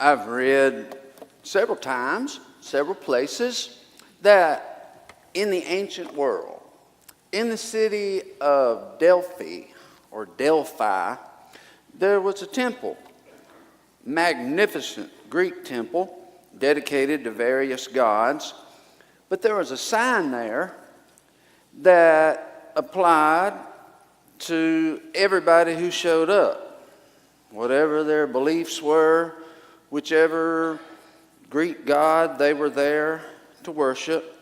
I've read several times, several places, that in the ancient world, in the city of Delphi, or Delphi, there was a temple, magnificent Greek temple, dedicated to various gods. But there was a sign there that applied to everybody who showed up, whatever their beliefs were, whichever Greek god they were there to worship.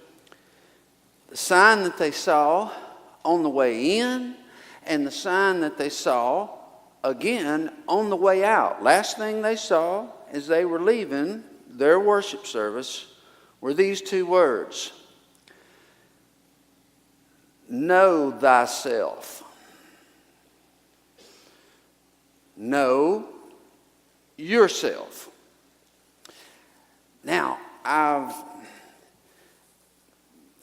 The sign that they saw on the way in and the sign that they saw again on the way out. Last thing they saw as they were leaving their worship service were these two words: know thyself. Know yourself. Now, I've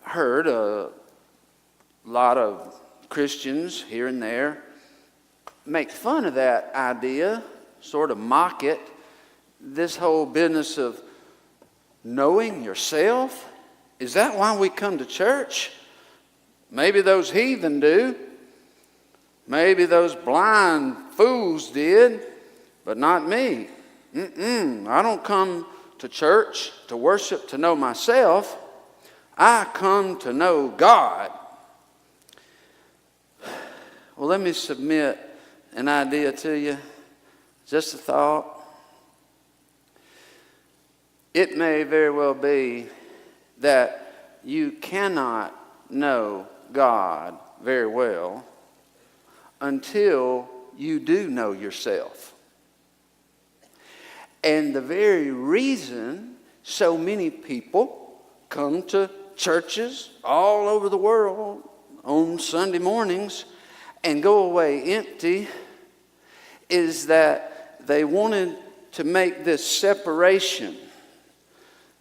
heard a lot of Christians here and there make fun of that idea, sort of mock it, this whole business of knowing yourself. Is that why we come to church? Maybe those heathen do. Maybe those blind fools did, but not me. I don't come to church to worship to know myself. I come to know God. Well, let me submit an idea to you, just a thought. It may very well be that you cannot know God very well until you do know yourself. And the very reason so many people come to churches all over the world on Sunday mornings and go away empty is that they wanted to make this separation.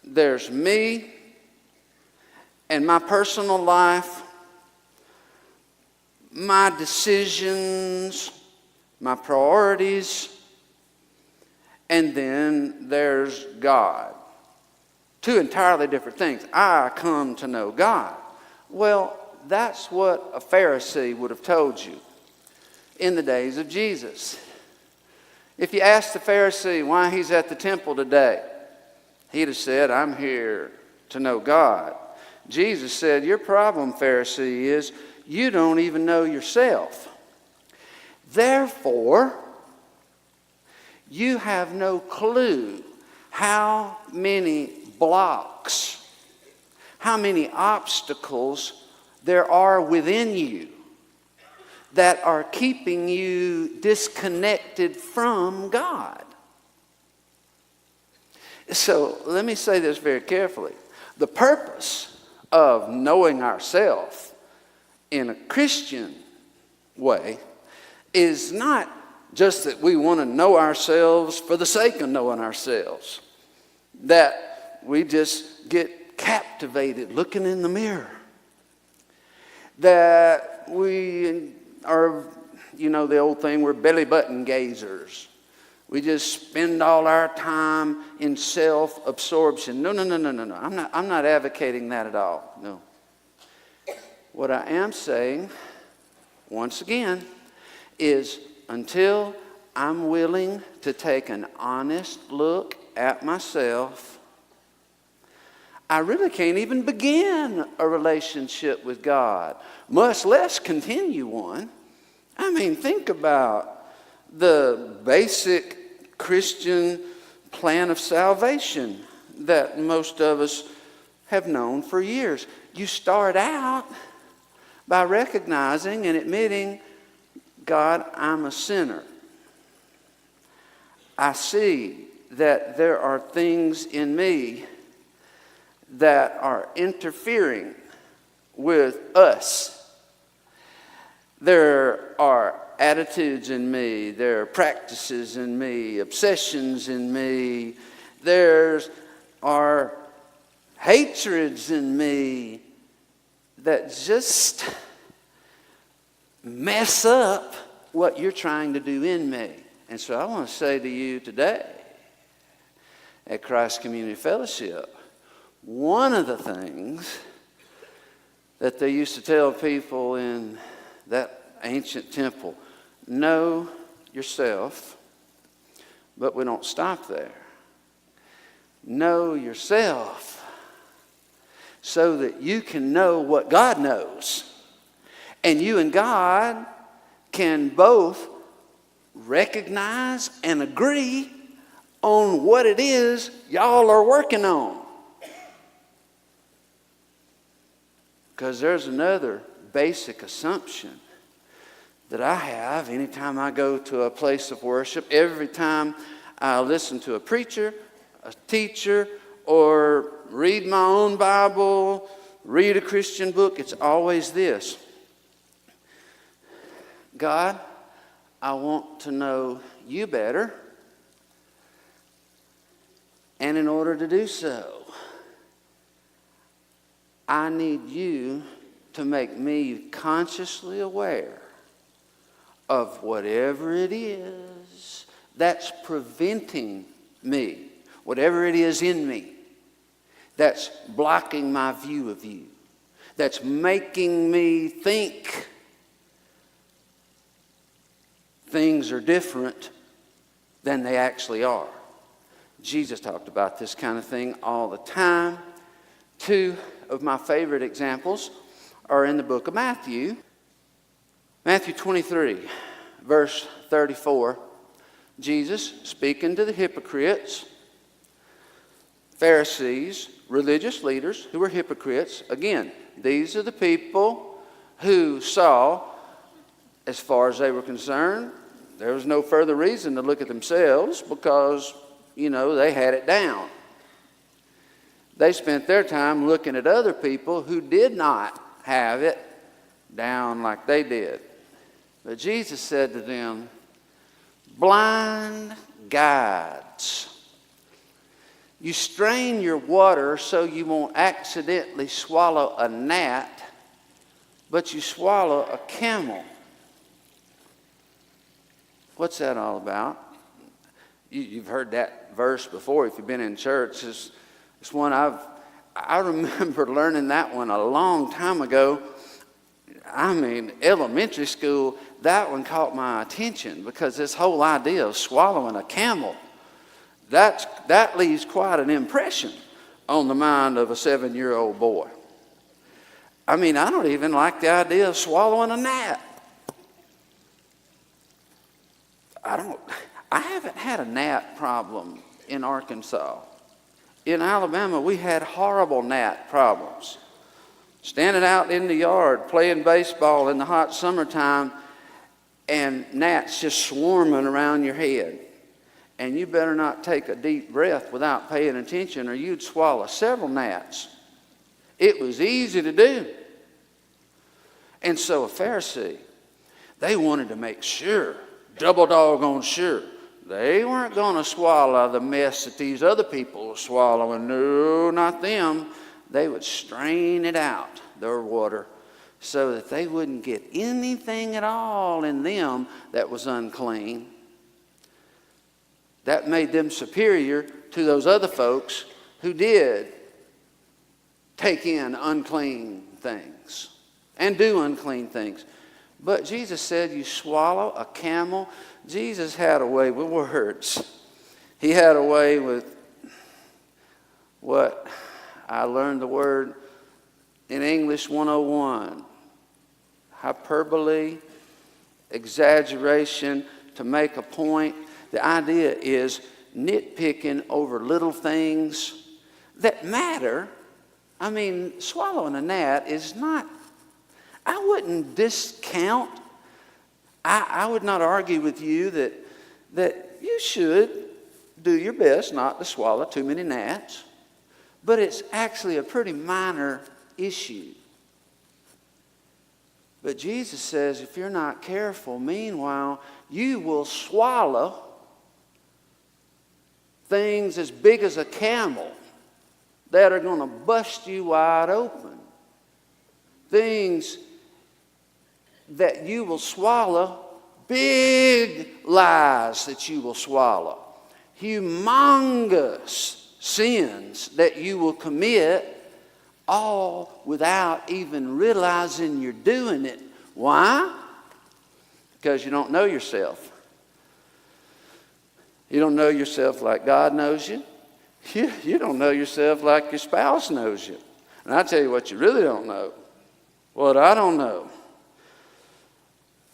There's me and my personal life, my decisions, my priorities, and then there's God. Two entirely different things. I come to know God. Well, that's what a Pharisee would have told you in the days of Jesus. If you asked the Pharisee why he's at the temple today, he'd have said, I'm here to know God. Jesus said, your problem, Pharisee, is you don't even know yourself. Therefore, you have no clue how many blocks, how many obstacles there are within you that are keeping you disconnected from God. So let me say this very carefully. The purpose of knowing ourselves in a Christian way is not just that we want to know ourselves for the sake of knowing ourselves, that we just get captivated looking in the mirror, that we are, the old thing, we're belly button gazers. We just spend all our time in self-absorption. No. I'm not advocating that at all. No. What I am saying, once again, is until I'm willing to take an honest look at myself, I really can't even begin a relationship with God, much less continue one. I mean, think about the basic Christian plan of salvation that most of us have known for years. You start out by recognizing and admitting, God, I'm a sinner. I see that there are things in me that are interfering with us. There are attitudes in me, there are practices in me, obsessions in me, there are hatreds in me that just mess up what you're trying to do in me. And so I want to say to you today, at Christ Community Fellowship, one of the things that they used to tell people in that ancient temple, know yourself, but we don't stop there. Know yourself so that you can know what God knows. And you and God can both recognize and agree on what it is y'all are working on. Because there's another basic assumption that I have anytime I go to a place of worship, every time I listen to a preacher, a teacher, or read my own Bible, read a Christian book, it's always this. God, I want to know you better, and in order to do so, I need you to make me consciously aware of whatever it is that's preventing me, whatever it is in me that's blocking my view of you, that's making me think things are different than they actually are. Jesus talked about this kind of thing all the time. Two of my favorite examples are in the book of Matthew. Matthew 23, verse 34. Jesus speaking to the hypocrites, Pharisees, religious leaders who were hypocrites. Again, these are the people who saw, as far as they were concerned, there was no further reason to look at themselves because, they had it down. They spent their time looking at other people who did not have it down like they did. But Jesus said to them, blind guides, you strain your water so you won't accidentally swallow a gnat, but you swallow a camel. What's that all about? You've heard that verse before if you've been in church. It's one I remember learning that one a long time ago. Elementary school, that one caught my attention because this whole idea of swallowing a camel, that leaves quite an impression on the mind of a 7-year-old boy. I don't even like the idea of swallowing a gnat. I haven't had a gnat problem in Arkansas. In Alabama, we had horrible gnat problems. Standing out in the yard, playing baseball in the hot summertime, and gnats just swarming around your head. And you better not take a deep breath without paying attention or you'd swallow several gnats. It was easy to do. And so a Pharisee, they wanted to make sure, double doggone sure, they weren't going to swallow the mess that these other people were swallowing. No, not them. They would strain it out, their water, so that they wouldn't get anything at all in them that was unclean. That made them superior to those other folks who did take in unclean things and do unclean things. But Jesus said, you swallow a camel. Jesus had a way with words. He had a way with what I learned the word in English 101. Hyperbole, exaggeration to make a point. The idea is nitpicking over little things that matter. Swallowing a gnat is not, I wouldn't discount, I would not argue with you that you should do your best not to swallow too many gnats, but it's actually a pretty minor issue. But Jesus says if you're not careful, meanwhile, you will swallow things as big as a camel that are going to bust you wide open. Things that you will swallow, big lies that you will swallow, humongous sins that you will commit, all without even realizing you're doing it. Why? Because you don't know yourself. You don't know yourself like God knows you. You don't know yourself like your spouse knows you. And I tell you what you really don't know. What I don't know.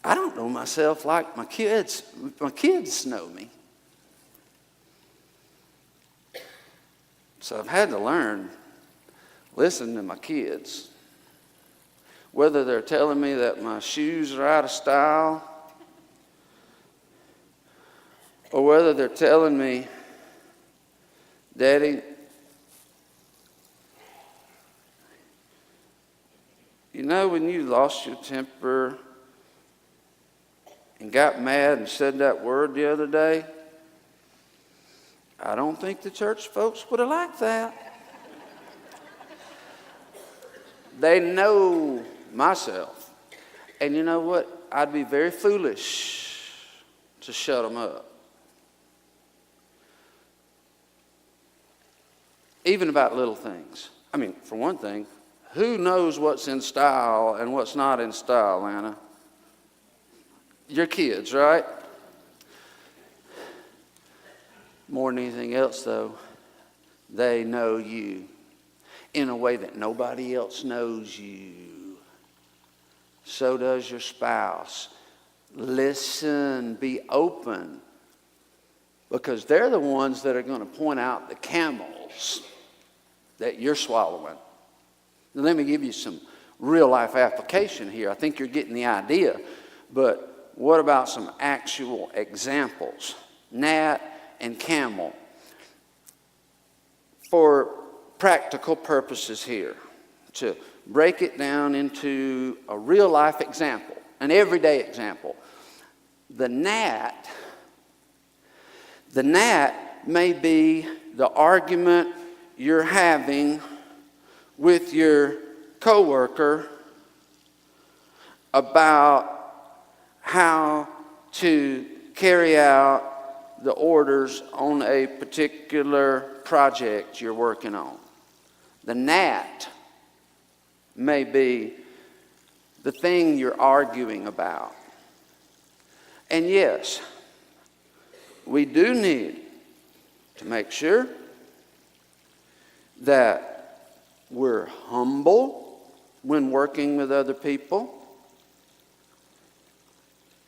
I don't know myself like my kids. My kids know me. So I've had to learn, listen to my kids. Whether they're telling me that my shoes are out of style, or whether they're telling me, Daddy, you know when you lost your temper and got mad and said that word the other day, I don't think the church folks would have liked that. They know myself. And you know what? I'd be very foolish to shut them up. Even about little things. I mean, for one thing, who knows what's in style and what's not in style, Anna? Your kids, right? More than anything else, though, they know you in a way that nobody else knows you. So does your spouse. Listen, be open, because they're the ones that are going to point out the camels that you're swallowing. Now, let me give you some real life application here. I think you're getting the idea, but what about some actual examples? Gnat and camel. For practical purposes here, to break it down into a real life example, an everyday example. The gnat may be the argument you're having with your coworker about how to carry out the orders on a particular project you're working on. The gnat may be the thing you're arguing about. And yes, we do need to make sure that we're humble when working with other people.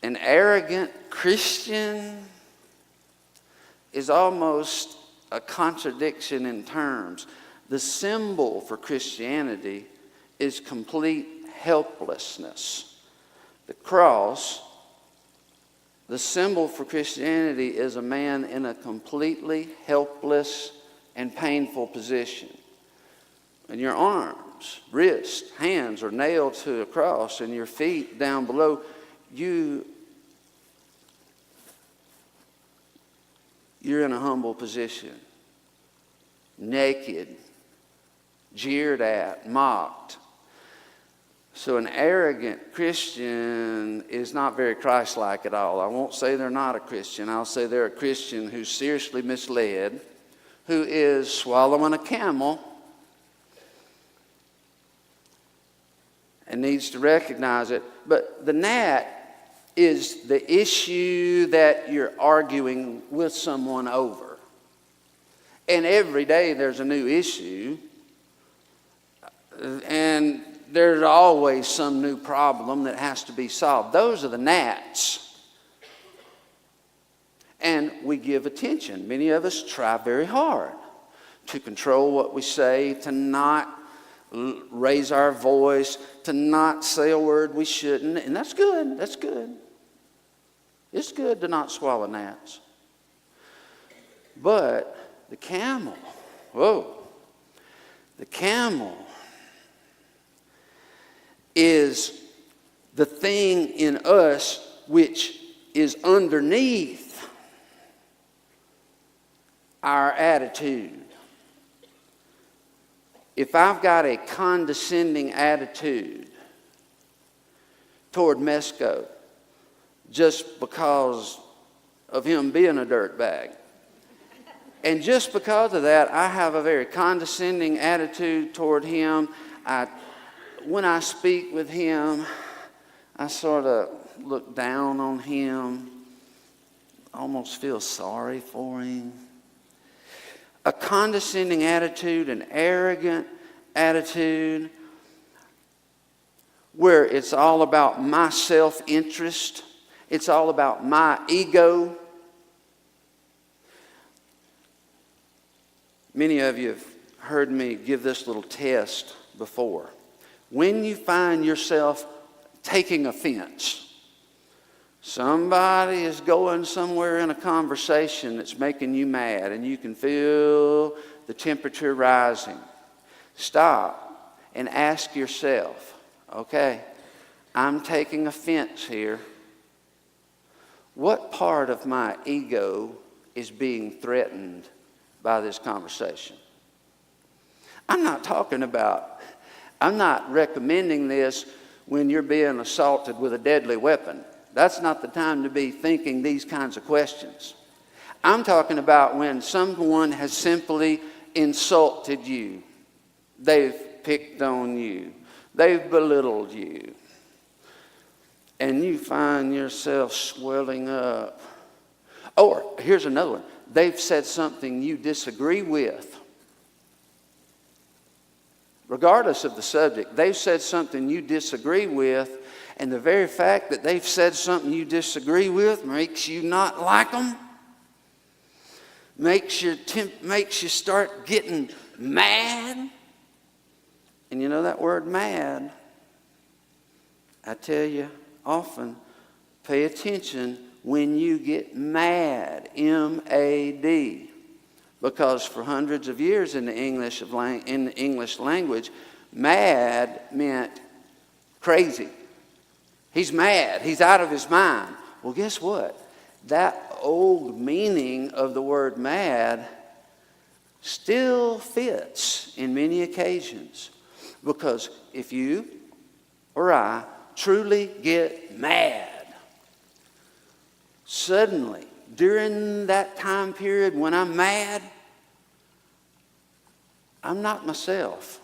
An arrogant Christian is almost a contradiction in terms. The symbol for Christianity is complete helplessness. The cross, the symbol for Christianity, is a man in a completely helpless and painful position. And your arms, wrists, hands are nailed to a cross, and your feet down below, you're in a humble position. Naked, jeered at, mocked. So an arrogant Christian is not very Christ-like at all. I won't say they're not a Christian. I'll say they're a Christian who's seriously misled, who is swallowing a camel and needs to recognize it. But the gnat is the issue that you're arguing with someone over. And every day there's a new issue. And there's always some new problem that has to be solved. Those are the gnats. And we give attention. Many of us try very hard to control what we say, to not raise our voice, to not say a word we shouldn't. And that's good. That's good. It's good to not swallow gnats. But the camel, the camel is the thing in us which is underneath our attitude. If I've got a condescending attitude toward Mesco just because of him being a dirtbag, And just because of that, I have a very condescending attitude toward him. When I speak with him, I sort of look down on him, almost feel sorry for him. A condescending attitude, an arrogant attitude, where it's all about my self-interest. It's all about my ego. Many of you have heard me give this little test before. When you find yourself taking offense, somebody is going somewhere in a conversation that's making you mad and you can feel the temperature rising, stop and ask yourself, okay, I'm taking offense here. What part of my ego is being threatened by this conversation? I'm not recommending this when you're being assaulted with a deadly weapon. That's not the time to be thinking these kinds of questions. I'm talking about when someone has simply insulted you. They've picked on you. They've belittled you. And you find yourself swelling up. Or, here's another one. They've said something you disagree with. Regardless of the subject, they've said something you disagree with, and the very fact that they've said something you disagree with makes you not like them, makes you start getting mad. And you know that word mad, I tell you often, pay attention when you get mad, M-A-D. Because for hundreds of years in the English language, mad meant crazy. He's mad. He's out of his mind. Well, guess what? That old meaning of the word mad still fits in many occasions. Because if you or I truly get mad, suddenly, during that time period when I'm mad, I'm not myself.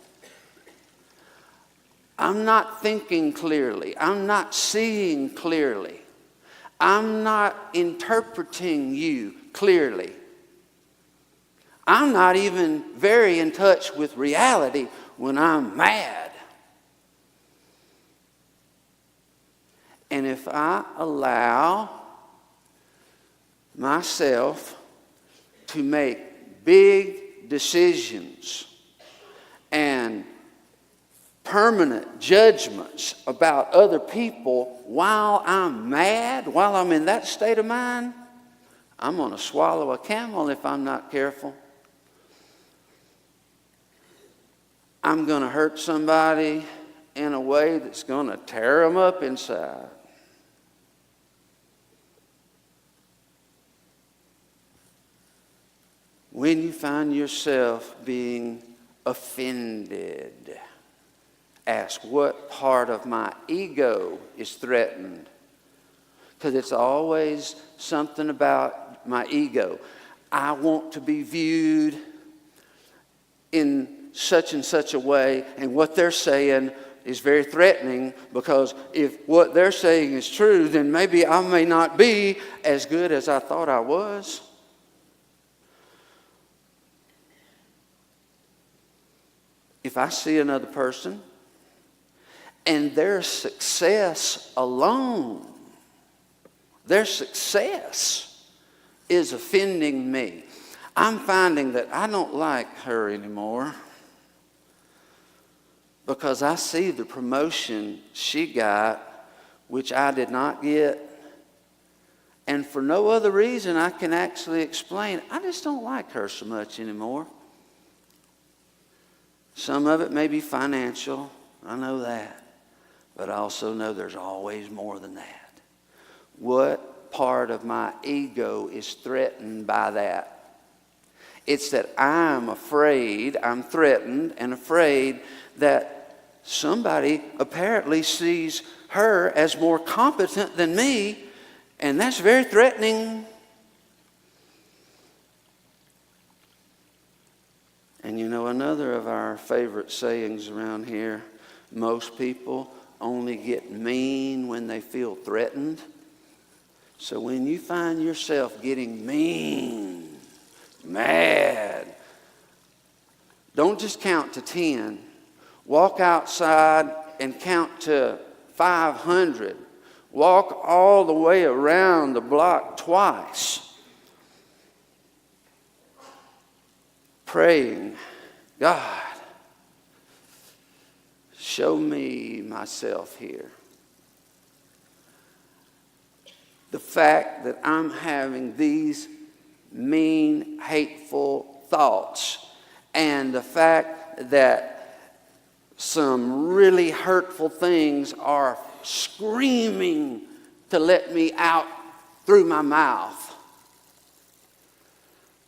I'm not thinking clearly. I'm not seeing clearly. I'm not interpreting you clearly. I'm not even very in touch with reality when I'm mad. And if I allow myself to make big decisions and permanent judgments about other people while I'm mad, while I'm in that state of mind, I'm going to swallow a camel if I'm not careful. I'm going to hurt somebody in a way that's going to tear them up inside. When you find yourself being offended, ask, what part of my ego is threatened? Because it's always something about my ego. I want to be viewed in such and such a way, and what they're saying is very threatening, because if what they're saying is true, then maybe I may not be as good as I thought I was. If I see another person and their success alone, their success is offending me, I'm finding that I don't like her anymore because I see the promotion she got, which I did not get. And for no other reason I can actually explain, I just don't like her so much anymore. Some of it may be financial, I know that. But I also know there's always more than that. What part of my ego is threatened by that? It's that I'm afraid, I'm threatened and afraid that somebody apparently sees her as more competent than me, and that's very threatening. And you know, another of our favorite sayings around here, most people only get mean when they feel threatened. So when you find yourself getting mean, mad, don't just count to 10. Walk outside and count to 500. Walk all the way around the block twice. Praying, God, show me myself here. The fact that I'm having these mean, hateful thoughts, and the fact that some really hurtful things are screaming to let me out through my mouth.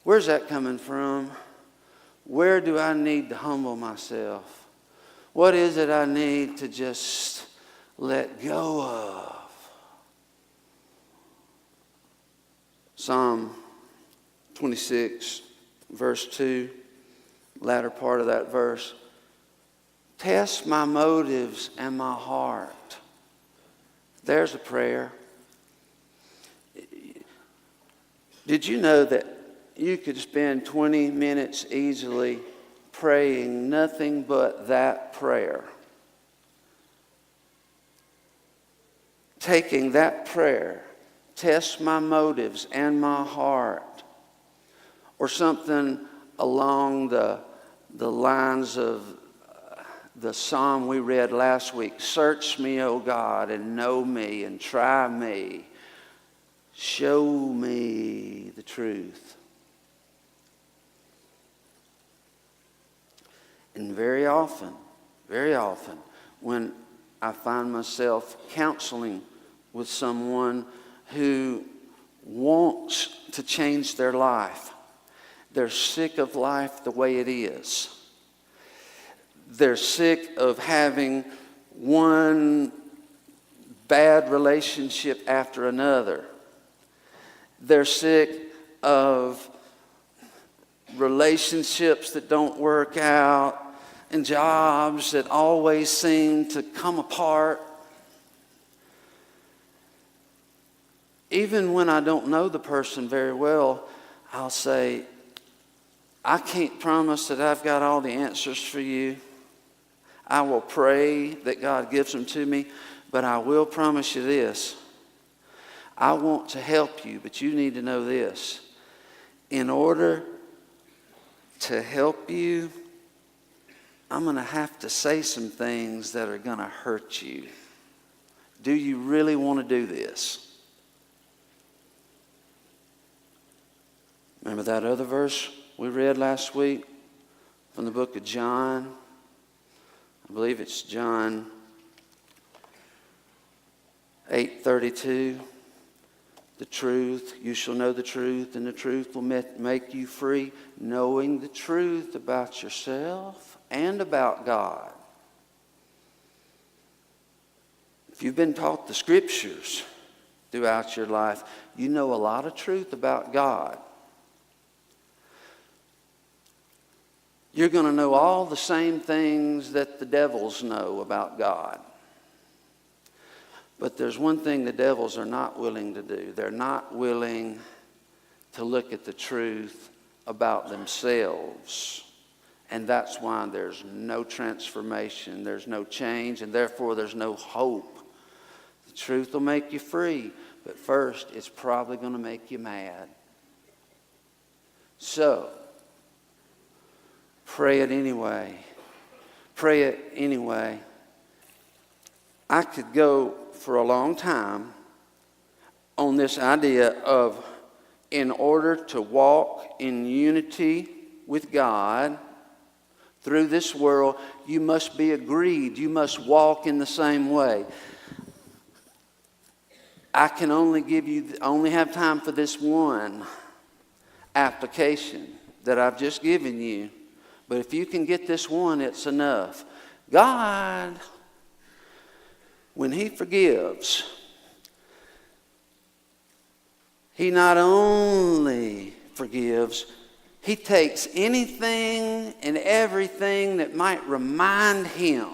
Where's that coming from? Where do I need to humble myself? What is it I need to just let go of? Psalm 26, verse 2, latter part of that verse. Test my motives and my heart. There's a prayer. Did you know that you could spend 20 minutes easily praying nothing but that prayer? Taking that prayer, test my motives and my heart. Or something along the lines of the psalm we read last week. Search me, O God, and know me, and try me. Show me the truth. And very often, when I find myself counseling with someone who wants to change their life, they're sick of life the way it is. They're sick of having one bad relationship after another. They're sick of relationships that don't work out and jobs that always seem to come apart. Even when I don't know the person very well, I'll say, I can't promise that I've got all the answers for you. I will pray that God gives them to me, but I will promise you this. I want to help you, but you need to know this. In order to help you, I'm going to have to say some things that are going to hurt you. Do you really want to do this? Remember that other verse we read last week from the book of John? I believe it's John 8:32. The truth, you shall know the truth, and the truth will make you free, knowing the truth about yourself and about God. If you've been taught the scriptures throughout your life, you know a lot of truth about God. You're going to know all the same things that the devils know about God. But there's one thing the devils are not willing to do. They're not willing to look at the truth about themselves. And that's why there's no transformation, there's no change, and therefore there's no hope. The truth will make you free, but first it's probably going to make you mad. So, pray it anyway. Pray it anyway. I could go for a long time on this idea of, in order to walk in unity with God through this world, you must be agreed. You must walk in the same way. I can only have time for this one application that I've just given you. But if you can get this one, it's enough. God, when He forgives, He not only forgives, He takes anything and everything that might remind him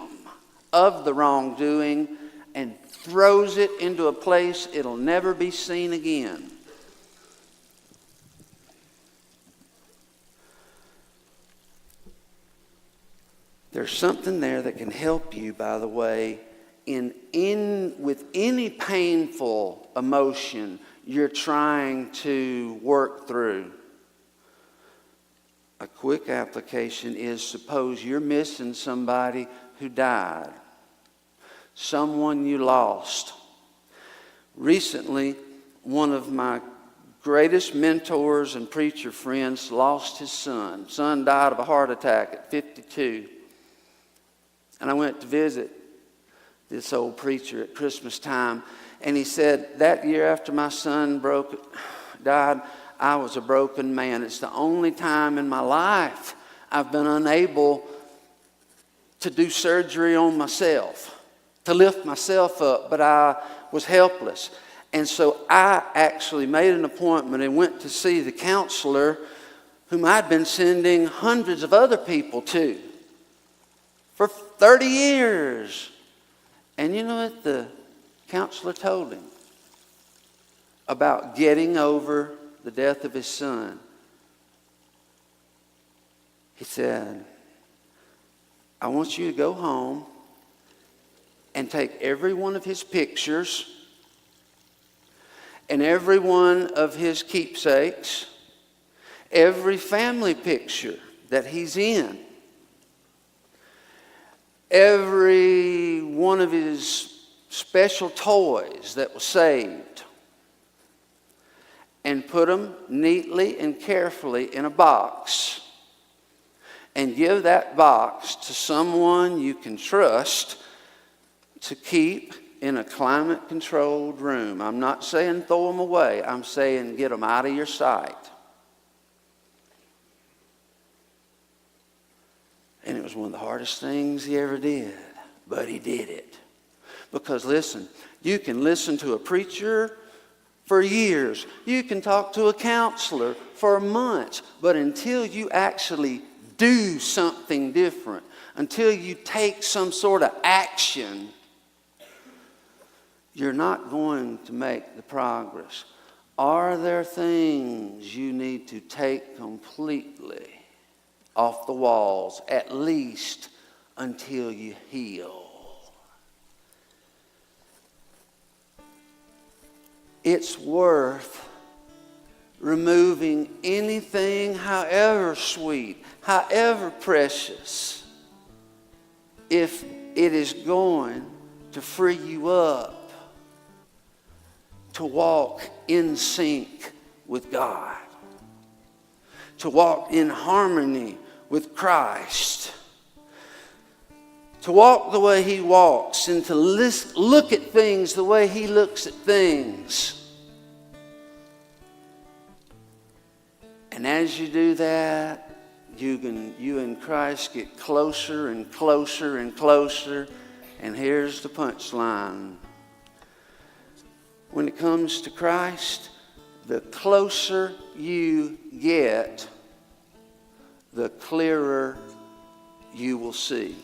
of the wrongdoing and throws it into a place it'll never be seen again. There's something there that can help you, by the way, with any painful emotion you're trying to work through. A quick application is, suppose you're missing somebody who died, someone you lost. Recently, one of my greatest mentors and preacher friends lost his son. Son died of a heart attack at 52. And I went to visit this old preacher at Christmas time, and he said, that year after my son died, I was a broken man. It's the only time in my life I've been unable to do surgery on myself, to lift myself up, but I was helpless. And so I actually made an appointment and went to see the counselor whom I'd been sending hundreds of other people to for 30 years. And you know what the counselor told him about getting over the death of his son? He said, I want you to go home and take every one of his pictures and every one of his keepsakes, every family picture that he's in, every one of his special toys that was saved, and put them neatly and carefully in a box, and give that box to someone you can trust to keep in a climate-controlled room. I'm not saying throw them away. I'm saying get them out of your sight. And it was one of the hardest things he ever did, but he did it. Because listen, you can listen to a preacher for years. You can talk to a counselor for months. But until you actually do something different, until you take some sort of action, you're not going to make the progress. Are there things you need to take completely off the walls, at least until you heal? It's worth removing anything, however sweet, however precious, if it is going to free you up to walk in sync with God, to walk in harmony with Christ, to walk the way He walks, and to look at things the way He looks at things. And as you do that, you and Christ get closer and closer and closer. And here's the punchline. When it comes to Christ, the closer you get, the clearer you will see.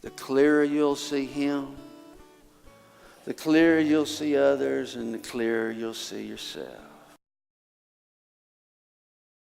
The clearer you'll see Him, the clearer you'll see others, and the clearer you'll see yourself.